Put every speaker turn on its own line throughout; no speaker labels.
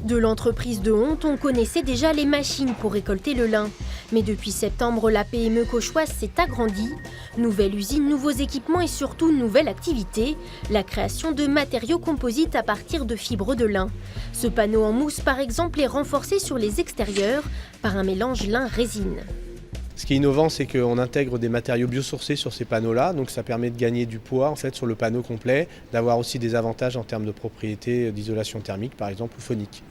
De l'entreprise de Honte, on connaissait déjà les machines pour récolter le lin. Mais depuis septembre, la PME cauchoise s'est agrandie. Nouvelle usine, nouveaux équipements et surtout nouvelle activité, la création de matériaux composites à partir de fibres de lin. Ce panneau en mousse, par exemple, est renforcé sur les extérieurs par un mélange lin-résine.
Ce qui est innovant, c'est qu'on intègre des matériaux biosourcés sur ces panneaux-là, donc ça permet de gagner du poids en fait, sur le panneau complet, d'avoir aussi des avantages en termes de propriétés d'isolation thermique, par exemple, ou phonique.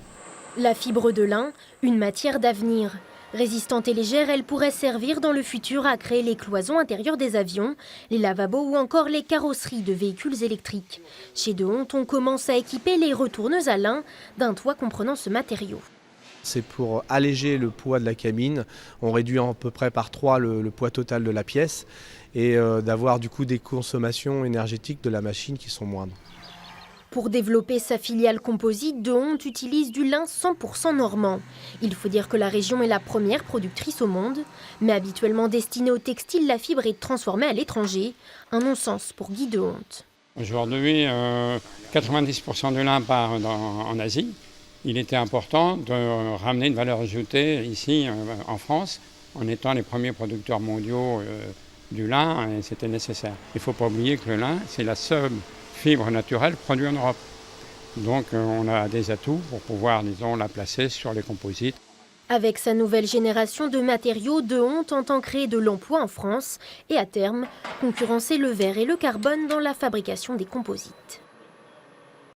La fibre de lin, une matière d'avenir. Résistante et légère, elle pourrait servir dans le futur à créer les cloisons intérieures des avions, les lavabos ou encore les carrosseries de véhicules électriques. Chez De Honte, on commence à équiper les retourneuses à lin d'un toit comprenant ce matériau.
C'est pour alléger le poids de la cabine. On réduit à peu près par 3 le poids total de la pièce et d'avoir du coup des consommations énergétiques de la machine qui sont moindres.
Pour développer sa filiale composite, De Honte utilise du lin 100% normand. Il faut dire que la région est la première productrice au monde, mais habituellement destinée au textile, la fibre est transformée à l'étranger. Un non-sens pour Guy De Honte.
Aujourd'hui, 90% du lin part en Asie. Il était important de ramener une valeur ajoutée ici en France, en étant les premiers producteurs mondiaux du lin, et c'était nécessaire. Il ne faut pas oublier que le lin, c'est la seule fibre naturelle produite en Europe. Donc on a des atouts pour pouvoir, disons, la placer sur les composites.
Avec sa nouvelle génération de matériaux, De Honte entend créer de l'emploi en France et à terme, concurrencer le verre et le carbone dans la fabrication des composites.